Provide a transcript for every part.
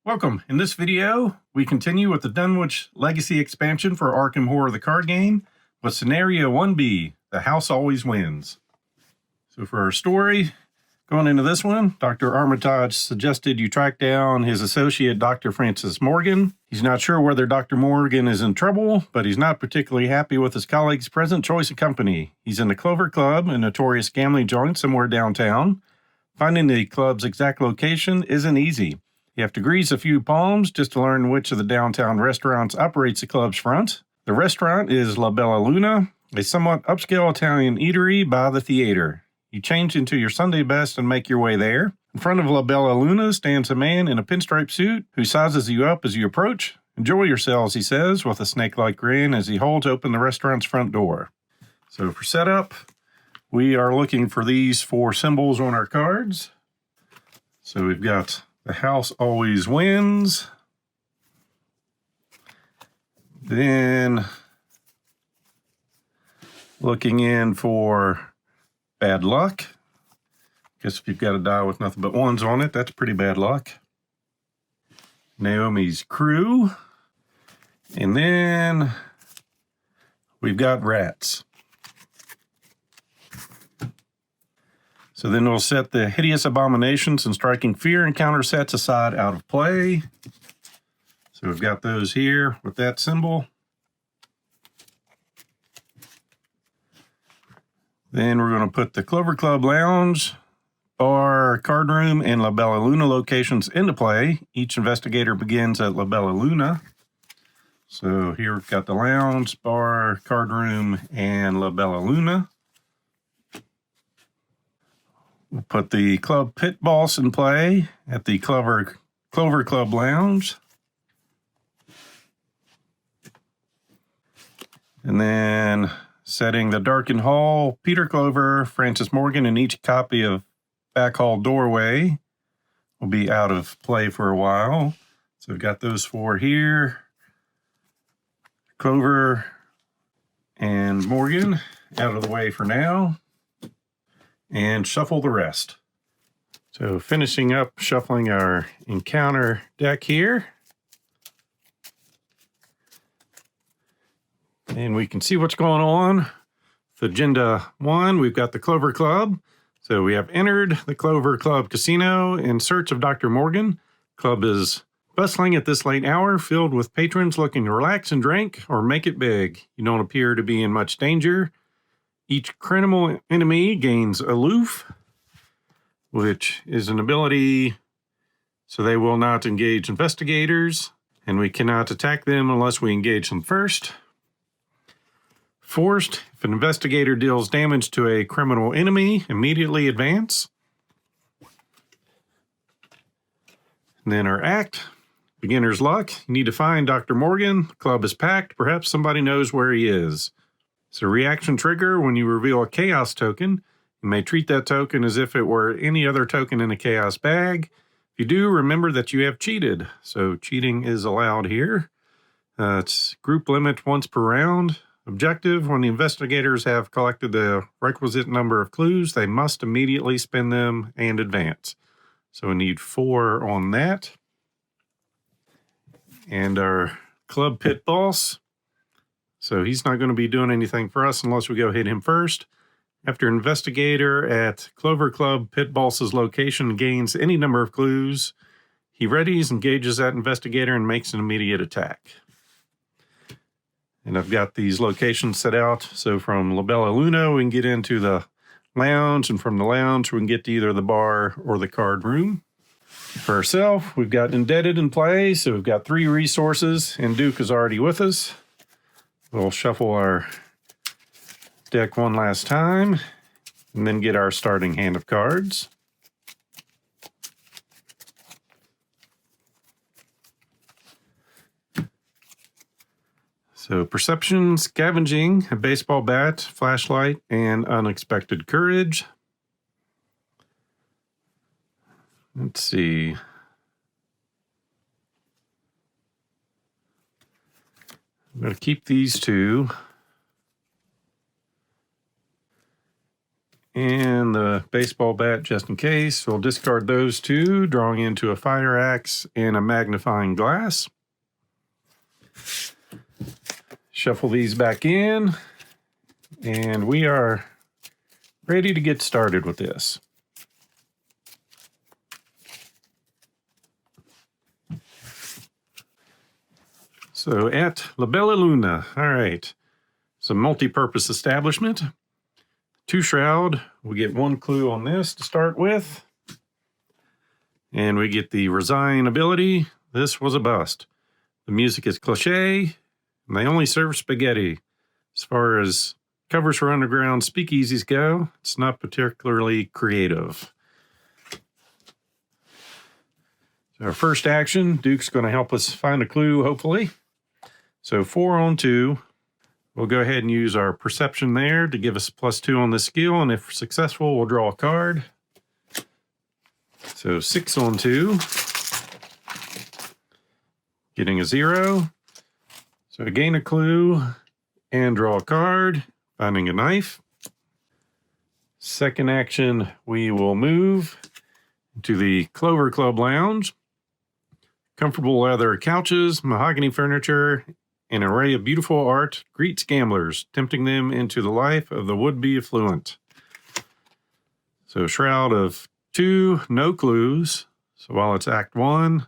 Welcome. In this video, we continue with the Dunwich Legacy expansion for Arkham Horror the card game with Scenario 1B, The House Always Wins. So for our story, going into this one, Dr. Armitage suggested you track down his associate, Dr. Francis Morgan. He's not sure whether Dr. Morgan is in trouble, but he's not particularly happy with his colleague's present choice of company. He's in the Clover Club, a notorious gambling joint somewhere downtown. Finding the club's exact location isn't easy. You have to grease a few palms just to learn which of the downtown restaurants operates the club's front. The restaurant is La Bella Luna, a somewhat upscale Italian eatery by the theater. You change into your Sunday best and make your way there. In front of La Bella Luna stands a man in a pinstripe suit who sizes you up as you approach. "Enjoy yourselves," he says, with a snake-like grin as he holds open the restaurant's front door. So for setup, we are looking for these four symbols on our cards. So we've got The House Always Wins. Then looking in for Bad Luck. Guess if you've got a die with nothing but ones on it, that's pretty bad luck. Naomi's Crew. And then we've got Rats. So then we'll set the Hideous Abominations and Striking Fear encounter sets aside out of play. So we've got those here with that symbol. Then we're going to put the Clover Club Lounge, Bar, Card Room, and La Bella Luna locations into play. Each investigator begins at La Bella Luna. So here we've got the Lounge, Bar, Card Room, and La Bella Luna. We'll put the Club Pit Boss in play at the Clover Club Lounge. And then setting the Darkened Hall, Peter Clover, Francis Morgan, and each copy of Back Hall Doorway will be out of play for a while. So we've got those four here. Clover and Morgan out of the way for now. And shuffle the rest. So finishing up shuffling our encounter deck here. And we can see what's going on. For Agenda 1, we've got the Clover Club. So we have entered the Clover Club Casino in search of Dr. Morgan. Club is bustling at this late hour, filled with patrons looking to relax and drink or make it big. You don't appear to be in much danger. Each criminal enemy gains Aloof, which is an ability so they will not engage investigators, and we cannot attack them unless we engage them first. Forced, if an investigator deals damage to a criminal enemy, immediately advance. And then our act, Beginner's Luck. You need to find Dr. Morgan. The club is packed. Perhaps somebody knows where he is. So reaction trigger, when you reveal a chaos token, you may treat that token as if it were any other token in a chaos bag. If you do, remember that you have cheated. So cheating is allowed here. It's group limit once per round. Objective, when the investigators have collected the requisite number of clues, they must immediately spend them and advance. So we need 4 on that. And our Club Pit Boss. So he's not going to be doing anything for us unless we go hit him first. After investigator at Clover Club Pit Boss's location gains any number of clues, he readies, engages that investigator, and makes an immediate attack. And I've got these locations set out. So from La Bella Luna, we can get into the lounge, and from the lounge, we can get to either the bar or the card room. For ourselves, we've got Indebted in play. So we've got 3 resources, and Duke is already with us. We'll shuffle our deck one last time and then get our starting hand of cards. So Perception, Scavenging, a baseball bat, flashlight, and Unexpected Courage. Let's see. I'm going to keep these 2. and the baseball bat just in case. We'll discard those two, drawing into a fire axe and a magnifying glass. Shuffle these back in, and we are ready to get started with this. So at La Bella Luna, all right, it's a multi-purpose establishment. 2 shroud, we get 1 clue on this to start with. And we get the resign ability. This was a bust. The music is cliche, and they only serve spaghetti. As far as covers for underground speakeasies go, it's not particularly creative. So our first action, Duke's going to help us find a clue, hopefully. So 4 on 2. We'll go ahead and use our perception there to give us +2 on this skill, and if successful, we'll draw a card. So 6 on 2. Getting a 0. So gain a clue and draw a card, finding a knife. Second action, we will move to the Clover Club Lounge. Comfortable leather couches, mahogany furniture, an array of beautiful art greets gamblers, tempting them into the life of the would-be affluent. So shroud of 2, no clues. So while it's Act 1,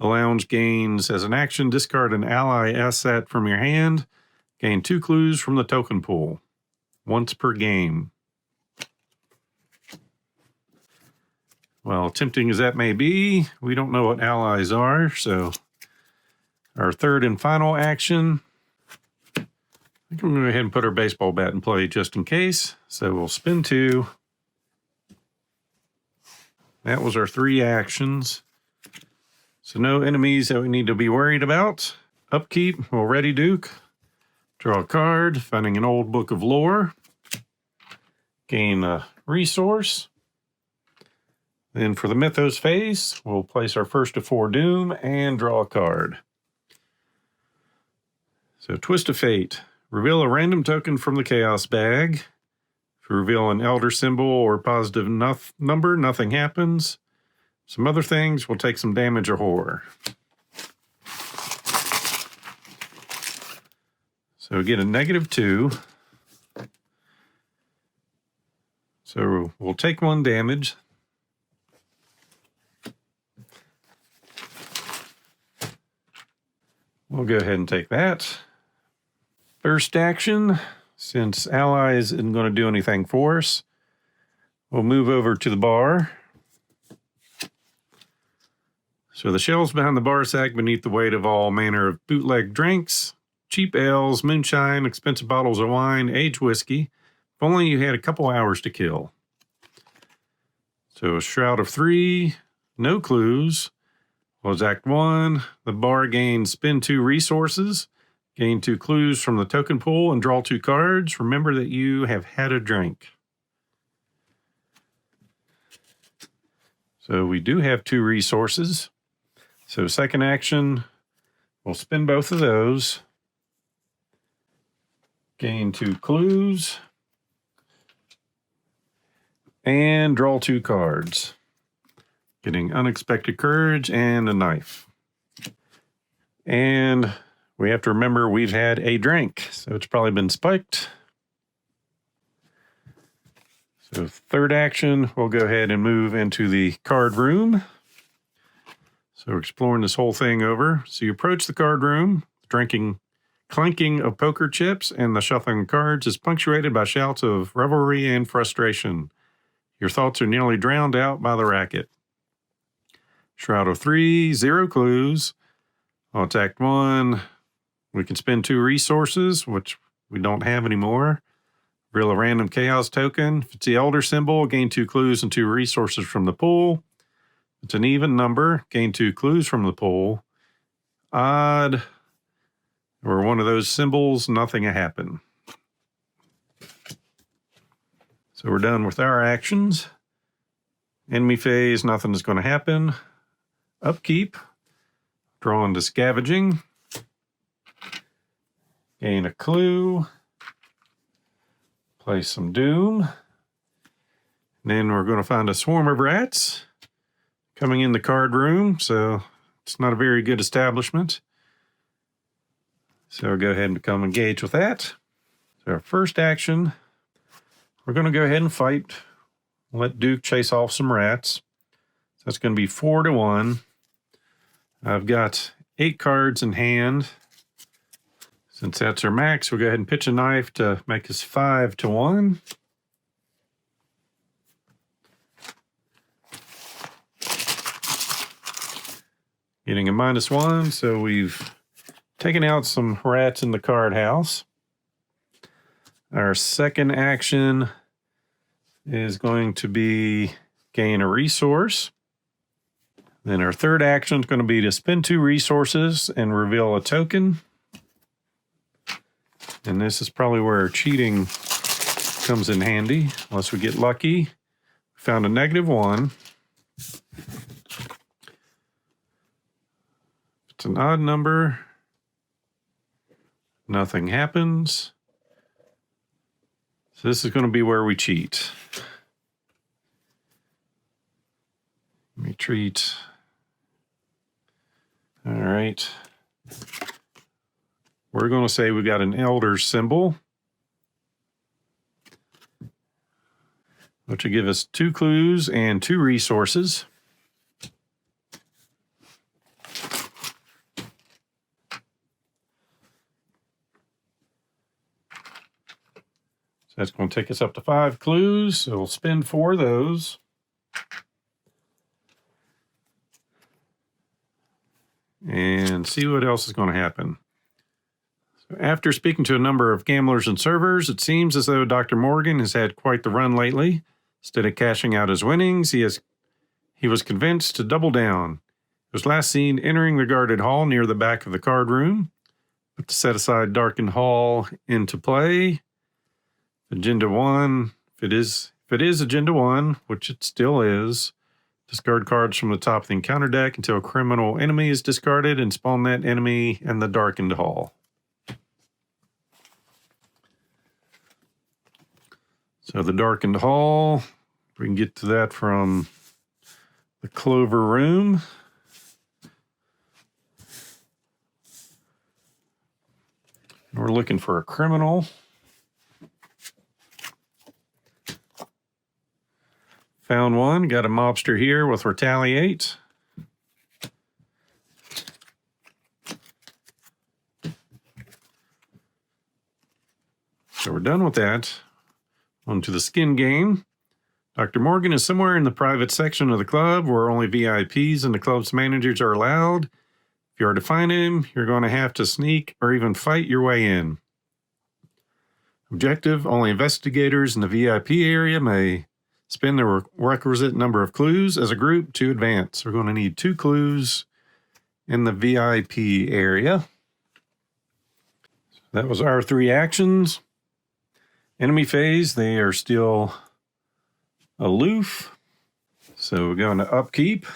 the lounge gains, as an action, discard an ally asset from your hand. Gain 2 clues from the token pool, once per game. Well, tempting as that may be, we don't know what allies are, so our third and final action, I think I'm going to go ahead and put our baseball bat in play just in case. So we'll spin 2. That was our 3 actions. So no enemies that we need to be worried about. Upkeep, well, ready, Duke. Draw a card, finding an old book of lore. Gain a resource. Then for the Mythos phase, we'll place our first of 4 Doom and draw a card. So Twist of Fate. Reveal a random token from the Chaos bag. If you reveal an Elder symbol or positive number, nothing happens. Some other things will take some damage or horror. So we get a -2. So we'll take 1 damage. We'll go ahead and take that. First action, since ally isn't going to do anything for us, we'll move over to the bar. So the shelves behind the bar sag beneath the weight of all manner of bootleg drinks, cheap ales, moonshine, expensive bottles of wine, aged whiskey. If only you had a couple hours to kill. So a shroud of 3, no clues. Was Act 1. The bar gains spin 2 resources, gain 2 clues from the token pool, and draw 2 cards. Remember that you have had a drink. So we do have 2 resources. So second action, we'll spin both of those. Gain 2 clues. And draw 2 cards. Getting unexpected courage and a knife. And we have to remember we've had a drink, so it's probably been spiked. So third action, we'll go ahead and move into the card room. So we're exploring this whole thing over. So you approach the card room, clanking of poker chips, and the shuffling of cards is punctuated by shouts of revelry and frustration. Your thoughts are nearly drowned out by the racket. Shroud of 3, 0 clues. On Act 1, we can spend 2 resources, which we don't have anymore. Reveal a random chaos token. If it's the Elder symbol, gain 2 clues and 2 resources from the pool. If it's an even number, gain 2 clues from the pool. Odd, or one of those symbols, nothing will happen. So we're done with our actions. Enemy phase, nothing is going to happen. Upkeep, draw into scavenging. Gain a clue. Play some Doom. And then we're going to find a swarm of rats coming in the card room, so it's not a very good establishment. So we'll go ahead and become engaged with that. So our first action, we're going to go ahead and fight. Let Duke chase off some rats. So that's going to be 4-1. I've got 8 cards in hand. Since that's our max, we'll go ahead and pitch a knife to make us 5-1. Getting a -1, so we've taken out some rats in the card house. Our second action is going to be gain a resource. Then our third action is going to be to spend 2 resources and reveal a token. And this is probably where cheating comes in handy, unless we get lucky. Found a -1. It's an odd number. Nothing happens. So this is going to be where we cheat. Let me treat. All right. We're going to say we got an elder symbol, which will give us 2 clues and 2 resources. So that's going to take us up to 5 clues. So we'll spend 4 of those. And see what else is going to happen. So after speaking to a number of gamblers and servers, it seems as though Dr. Morgan has had quite the run lately. Instead of cashing out his winnings, he was convinced to double down. He was last seen entering the guarded hall near the back of the card room. But to set aside darkened hall into play, Agenda 1, if it is Agenda 1, which it still is, discard cards from the top of the encounter deck until a criminal enemy is discarded and spawn that enemy in the darkened hall. So the darkened hall, we can get to that from the clover room. And we're looking for a criminal. Found one, got a mobster here with retaliate. So we're done with that. On to the skin game. Dr. Morgan is somewhere in the private section of the club where only VIPs and the club's managers are allowed. If you are to find him, you're going to have to sneak or even fight your way in. Objective, only investigators in the VIP area may spend the requisite number of clues as a group to advance. We're going to need 2 clues in the VIP area. That was our 3 actions. Enemy phase, they are still aloof. So we're going to upkeep,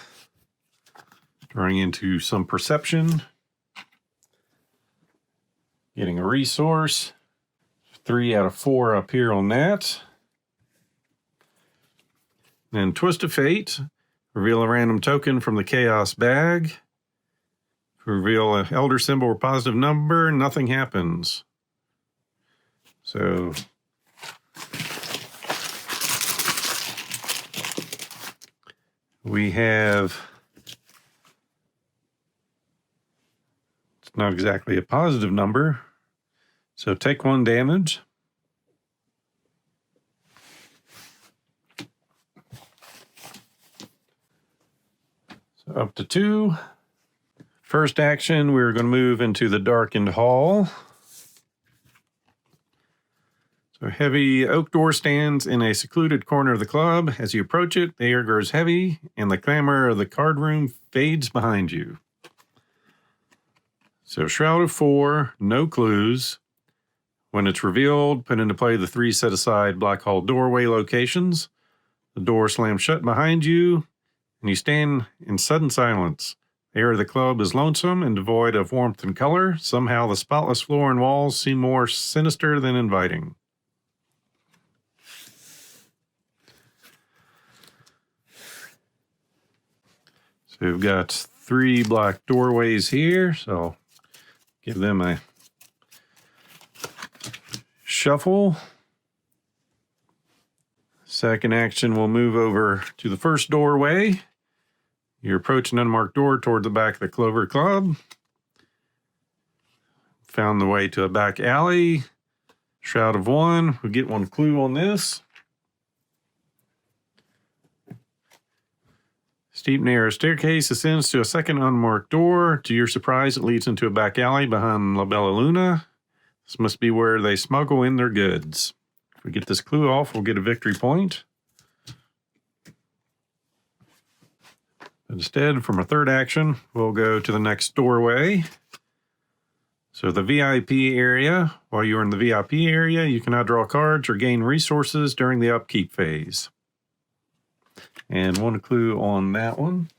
drawing into some perception, getting a resource. 3 out of 4 up here on that. Then Twist of Fate, reveal a random token from the Chaos bag. Reveal an Elder symbol or positive number, nothing happens. So we have, it's not exactly a positive number, so take 1 damage. So up to 2. First action, we're going to move into the darkened hall. So a heavy oak door stands in a secluded corner of the club. As you approach it, the air grows heavy, and the clamor of the card room fades behind you. So Shroud of 4, no clues. When it's revealed, put into play the 3 set-aside black hole doorway locations. The door slams shut behind you, and you stand in sudden silence. The air of the club is lonesome and devoid of warmth and color. Somehow the spotless floor and walls seem more sinister than inviting. So we've got 3 black doorways here, so give them a shuffle. Second action, we'll move over to the first doorway. You approach an unmarked door toward the back of the Clover Club. Found the way to a back alley. Shroud of 1. We'll get 1 clue on this. Steep, narrow staircase ascends to a second unmarked door. To your surprise, it leads into a back alley behind La Bella Luna. This must be where they smuggle in their goods. If we get this clue off, we'll get a victory point. Instead, from our third action, we'll go to the next doorway. So the VIP area, while you're in the VIP area, you cannot draw cards or gain resources during the upkeep phase. And 1 clue on that one.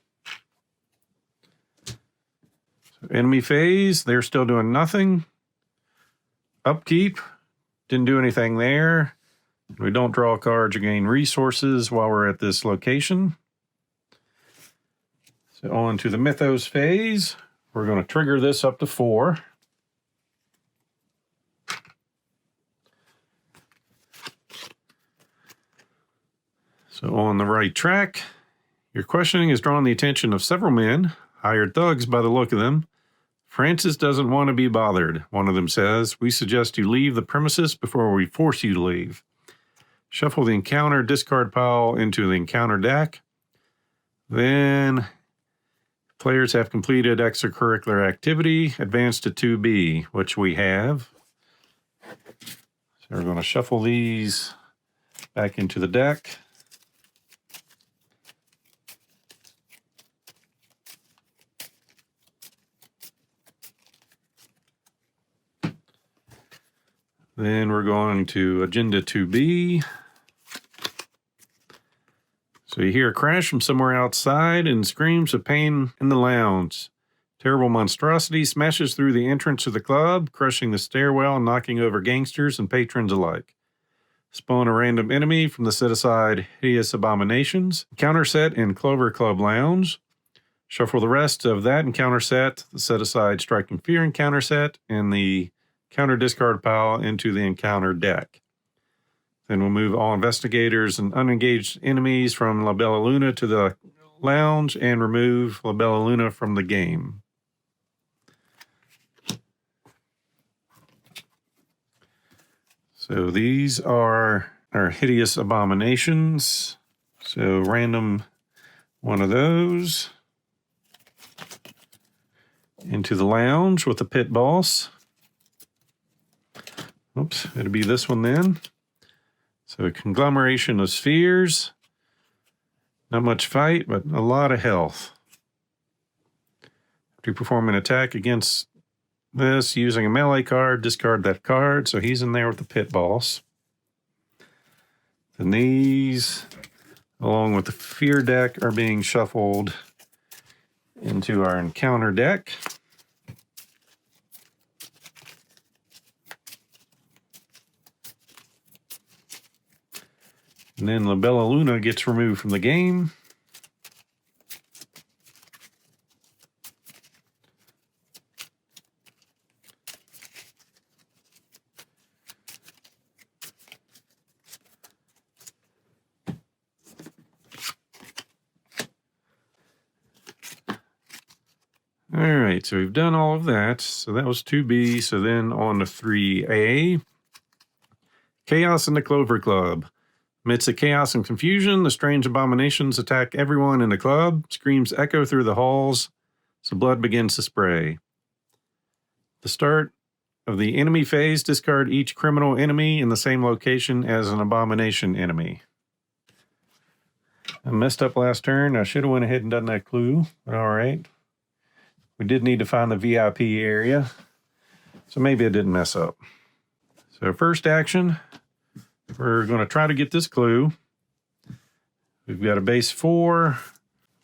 So enemy phase, they're still doing nothing. Upkeep, didn't do anything there. We don't draw cards or gain resources while we're at this location. So on to the Mythos phase. We're going to trigger this up to 4. So on the right track, your questioning has drawn the attention of several men, hired thugs by the look of them. Francis doesn't want to be bothered, one of them says. We suggest you leave the premises before we force you to leave. Shuffle the encounter discard pile into the encounter deck. Then players have completed extracurricular activity, advance to 2B, which we have. So we're going to shuffle these back into the deck. Then we're going to Agenda 2B. So you hear a crash from somewhere outside and screams of pain in the lounge. Terrible monstrosity smashes through the entrance of the club, crushing the stairwell and knocking over gangsters and patrons alike. Spawn a random enemy from the set-aside Hideous Abominations encounter set in Clover Club Lounge. Shuffle the rest of that encounter set, the set-aside Striking Fear encounter set, and the counter discard pile into the encounter deck. Then we'll move all investigators and unengaged enemies from La Bella Luna to the lounge and remove La Bella Luna from the game. So these are our Hideous Abominations. So random one of those into the lounge with the pit boss. Oops, it'll be this one then. So a conglomeration of spheres. Not much fight, but a lot of health. To perform an attack against this using a melee card, discard that card. So he's in there with the pit boss. Then these, along with the fear deck, are being shuffled into our encounter deck. And then La Bella Luna gets removed from the game. All right, so we've done all of that. So that was 2B. So then on to 3A. Chaos in the Clover Club. Amidst the chaos and confusion, the strange abominations attack everyone in the club. Screams echo through the halls, so blood begins to spray. The start of the enemy phase, discard each criminal enemy in the same location as an abomination enemy. I messed up last turn. I should have went ahead and done that clue, but all right. We did need to find the VIP area, so maybe I didn't mess up. So first action, we're going to try to get this clue. We've got a base 4.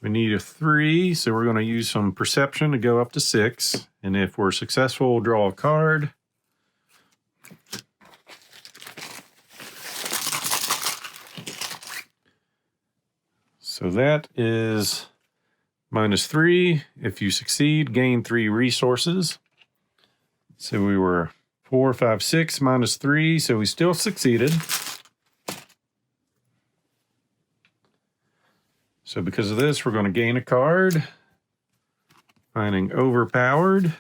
We need a 3, so we're going to use some perception to go up to 6. And if we're successful, we'll draw a card. So that is -3. If you succeed, gain 3 resources. So we were 4, 5, 6, -3, so we still succeeded. So because of this, we're going to gain a card, finding overpowered.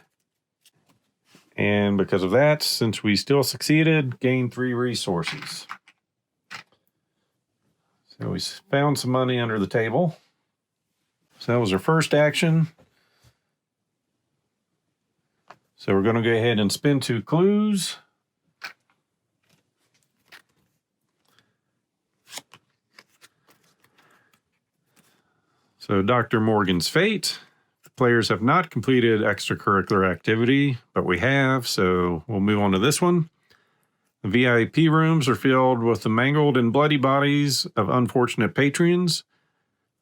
And because of that, since we still succeeded, gain 3 resources. So we found some money under the table. So that was our first action. So we're going to go ahead and spin 2 clues. So Dr. Morgan's Fate. The players have not completed extracurricular activity, but we have, so we'll move on to this one. The VIP rooms are filled with the mangled and bloody bodies of unfortunate patrons.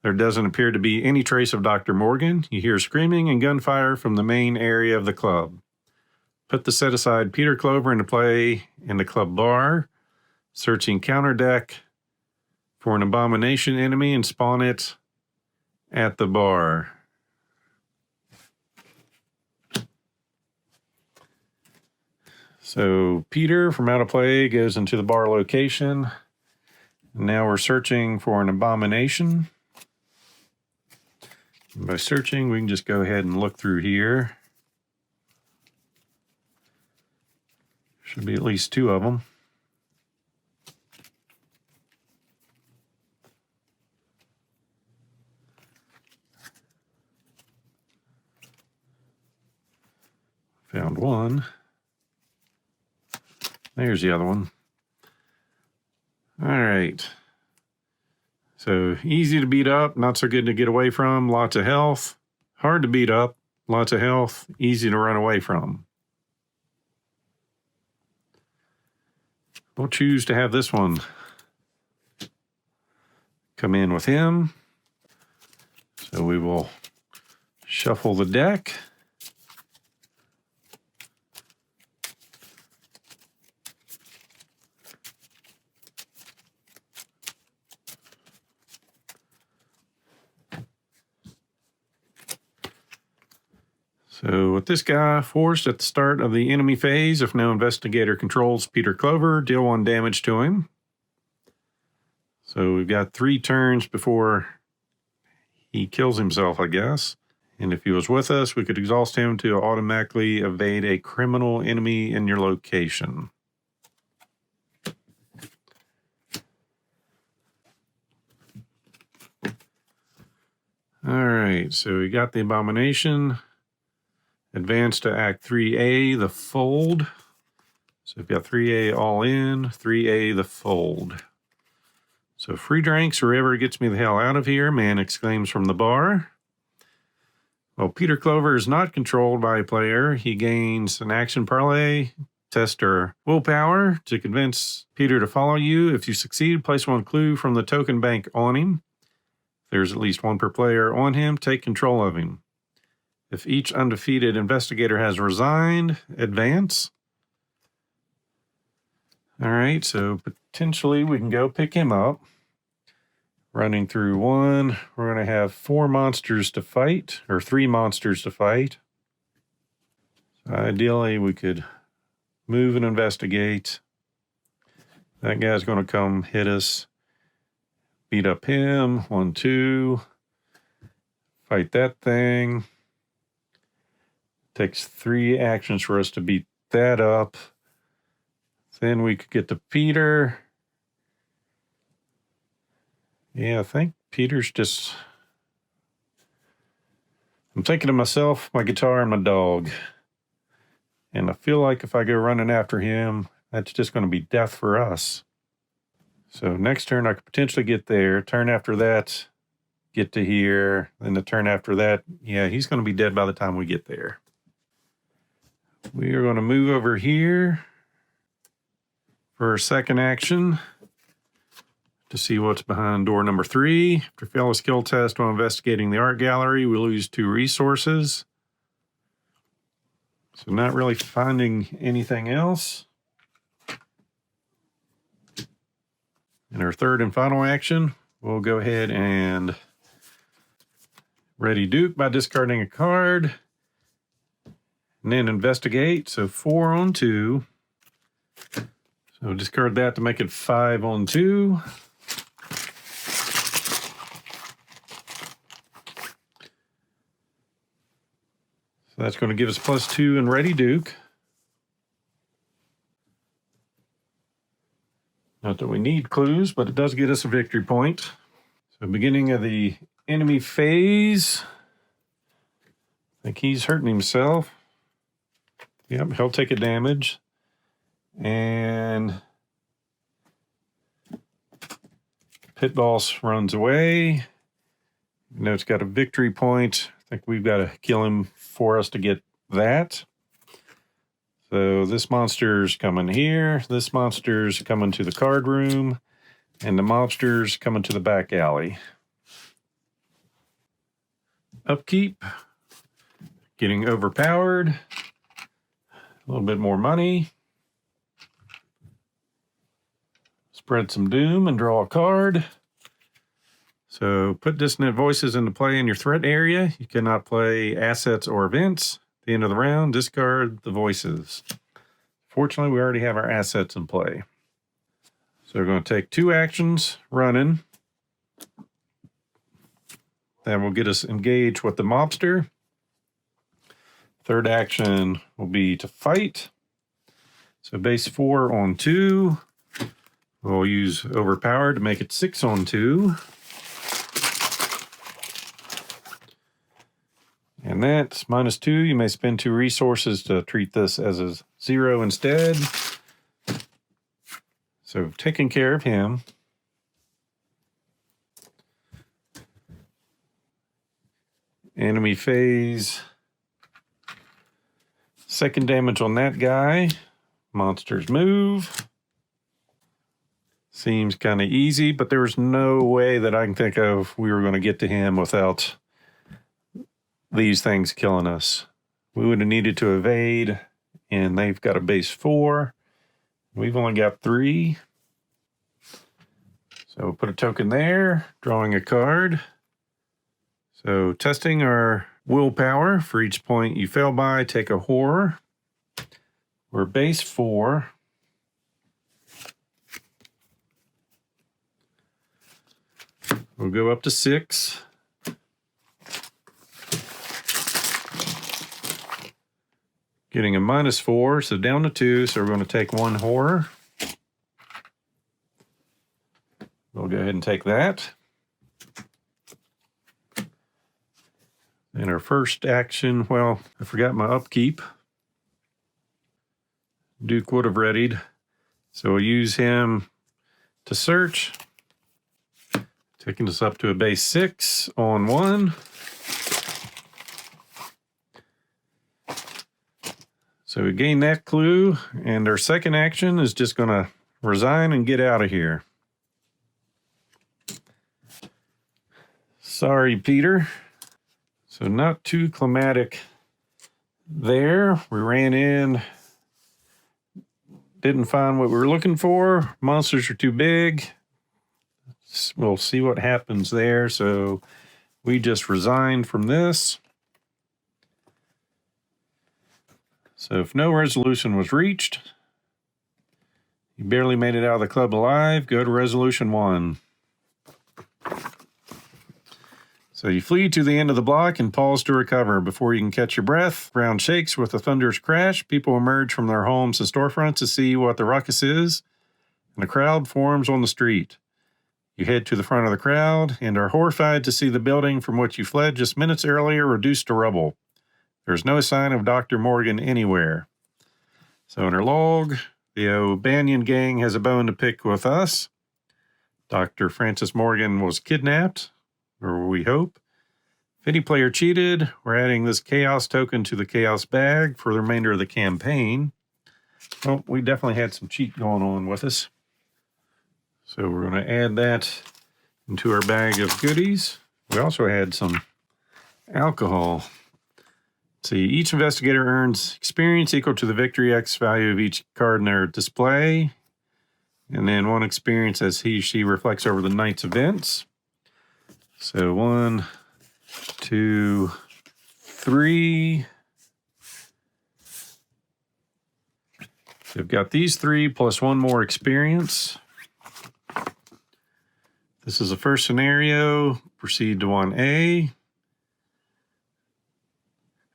There doesn't appear to be any trace of Dr. Morgan. You hear screaming and gunfire from the main area of the club. Put the set-aside Peter Clover into play in the club bar, searching counter deck for an abomination enemy and spawn it at the bar. So Peter from out of play goes into the bar location. Now we're searching for an abomination. And by searching, we can just go ahead and look through here. Should be at least 2 of them. Found one. There's the other one. All right. So easy to beat up, not so good to get away from, lots of health. Hard to beat up, lots of health, easy to run away from. We'll choose to have this one come in with him. So we will shuffle the deck. So with this guy forced at the start of the enemy phase, if no investigator controls Peter Clover, deal 1 damage to him. So we've got 3 turns before he kills himself, I guess. And if he was with us, we could exhaust him to automatically evade a criminal enemy in your location. All right, so we got the abomination. Advance to Act 3A, the fold. So we've got 3A all in, 3A the fold. So free drinks wherever it gets me the hell out of here, man exclaims from the bar. Well, Peter Clover is not controlled by a player. He gains an action parlay, test or willpower to convince Peter to follow you. If you succeed, place 1 clue from the token bank on him. If there's at least 1 per player on him, take control of him. If each undefeated investigator has resigned, advance. All right, so potentially we can go pick him up. Running through 1, we're going to have 4 monsters to fight, or 3 monsters to fight. So ideally, we could move and investigate. That guy's going to come hit us. Beat up him, 1, 2. Fight that thing. Takes 3 actions for us to beat that up. Then we could get to Peter. Yeah, I think Peter's just... I'm thinking of myself, my guitar, and my dog. And I feel like if I go running after him, that's just going to be death for us. So next turn I could potentially get there. Turn after that, get to here. Then the turn after that, yeah, he's going to be dead by the time we get there. We are going to move over here for our second action to see what's behind door number 3. After fail a skill test while investigating the art gallery, we lose 2 resources. So not really finding anything else. In our third and final action, we'll go ahead and Ready Duke by discarding a card. And then investigate. So 4 on 2. So discard that to make it 5 on 2. So that's going to give us +2 in Ready Duke. Not that we need clues, but it does get us a victory point. So beginning of the enemy phase. I think he's hurting himself. Yep, he'll take a damage. And Pit Boss runs away. You know, it's got a victory point. I think we've got to kill him for us to get that. So this monster's coming here. This monster's coming to the card room. And the monster's coming to the back alley. Upkeep. Getting overpowered. A little bit more money. Spread some doom and draw a card. So put dissonant voices into play in your threat area. You cannot play assets or events. At the end of the round, discard the voices. Fortunately, we already have our assets in play. So we're going to take 2 actions running. That will get us engaged with the mobster. Third action will be to fight. So base 4 on 2. We'll use overpowered to make it 6 on 2. And that's -2. You may spend 2 resources to treat this as a 0 instead. So taking care of him. Enemy phase. Second damage on that guy. Monsters move. Seems kind of easy, but there's no way that I can think of we were going to get to him without these things killing us. We would have needed to evade, and they've got a base 4. We've only got 3. So put a token there, drawing a card. So testing our willpower. For each point you fail by, take a horror. We're base 4. We'll go up to 6. Getting a -4, so down to 2, so we're going to take 1 horror. We'll go ahead and take that. And our first action, well, I forgot my upkeep. Duke would have readied. So we'll use him to search. Taking us up to a base 6 on 1. So we gain that clue, and our second action is just going to resign and get out of here. Sorry, Peter. So not too climatic there. We ran in, didn't find what we were looking for. Monsters are too big. We'll see what happens there. So we just resigned from this. So if no resolution was reached, you barely made it out of the club alive, go to resolution 1. So you flee to the end of the block and pause to recover. Before you can catch your breath, ground shakes with a thunderous crash. People emerge from their homes and storefronts to see what the ruckus is, and a crowd forms on the street. You head to the front of the crowd and are horrified to see the building from which you fled just minutes earlier reduced to rubble. There's no sign of Dr. Morgan anywhere. So in our log, the O'Banion gang has a bone to pick with us. Dr. Francis Morgan was kidnapped, or we hope. If any player cheated, we're adding this chaos token to the chaos bag for the remainder of the campaign. Well, we definitely had some cheat going on with us. So we're going to add that into our bag of goodies. We also had some alcohol. See, each investigator earns experience equal to the victory X value of each card in their display. And then 1 experience as he/she reflects over the night's events. So 1 2, 3. They've got these 3 plus 1 more experience. This is the first scenario. Proceed to 1A.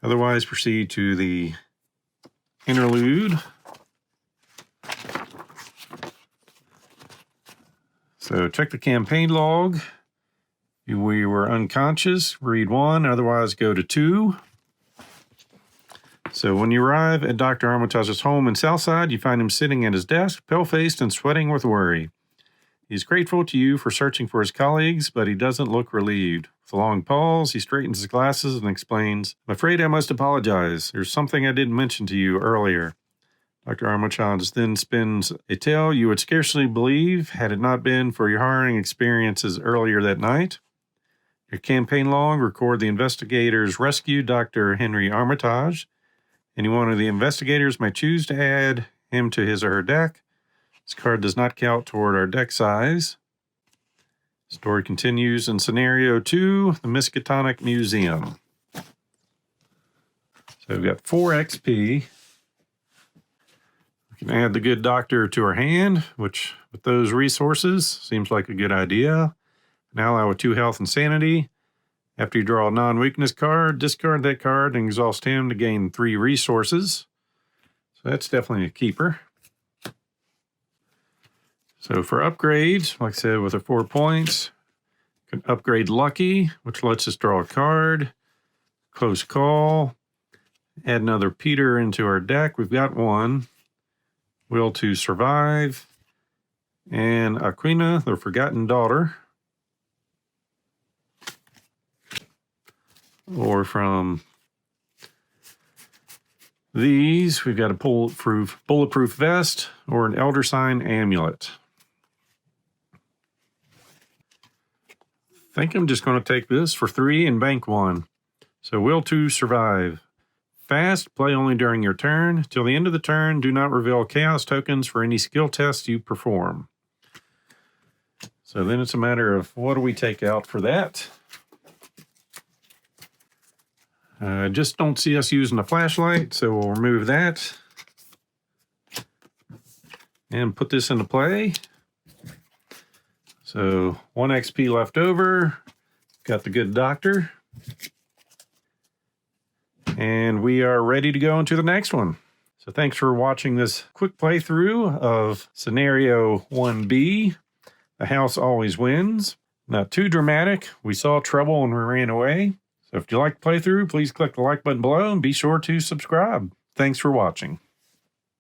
Otherwise, proceed to the interlude. So check the campaign log. We were unconscious, read 1, otherwise go to 2. So when you arrive at Dr. Armitage's home in Southside, you find him sitting at his desk, pale-faced and sweating with worry. He's grateful to you for searching for his colleagues, but he doesn't look relieved. With a long pause, he straightens his glasses and explains, "I'm afraid I must apologize. There's something I didn't mention to you earlier." Dr. Armitage then spins a tale you would scarcely believe had it not been for your harrowing experiences earlier that night. Your campaign log record the investigators rescued Dr. Henry Armitage. Any one of the investigators may choose to add him to his or her deck. This card does not count toward our deck size. Story continues in Scenario 2, the Miskatonic Museum. So we've got 4 XP. We can add the good doctor to our hand, which with those resources seems like a good idea. Now allow with 2 health and sanity. After you draw a non-weakness card, discard that card and exhaust him to gain 3 resources. So that's definitely a keeper. So for upgrades, like I said, with our 4 points, you can upgrade Lucky, which lets us draw a card. Close Call. Add another Peter into our deck. We've got 1. Will to Survive. And Aquina, the Forgotten Daughter. Or from these, we've got a bulletproof vest or an Elder Sign amulet. I think I'm just going to take this for 3 and bank 1. So Will to Survive. Fast, play only during your turn. Till the end of the turn, do not reveal chaos tokens for any skill tests you perform. So then it's a matter of what do we take out for that? Just don't see us using a flashlight, so we'll remove that. And put this into play. So 1 XP left over. Got the good doctor. And we are ready to go into the next one. So thanks for watching this quick playthrough of Scenario 1B. The house always wins. Not too dramatic. We saw trouble and we ran away. So if you like the playthrough, please click the like button below and be sure to subscribe. Thanks for watching.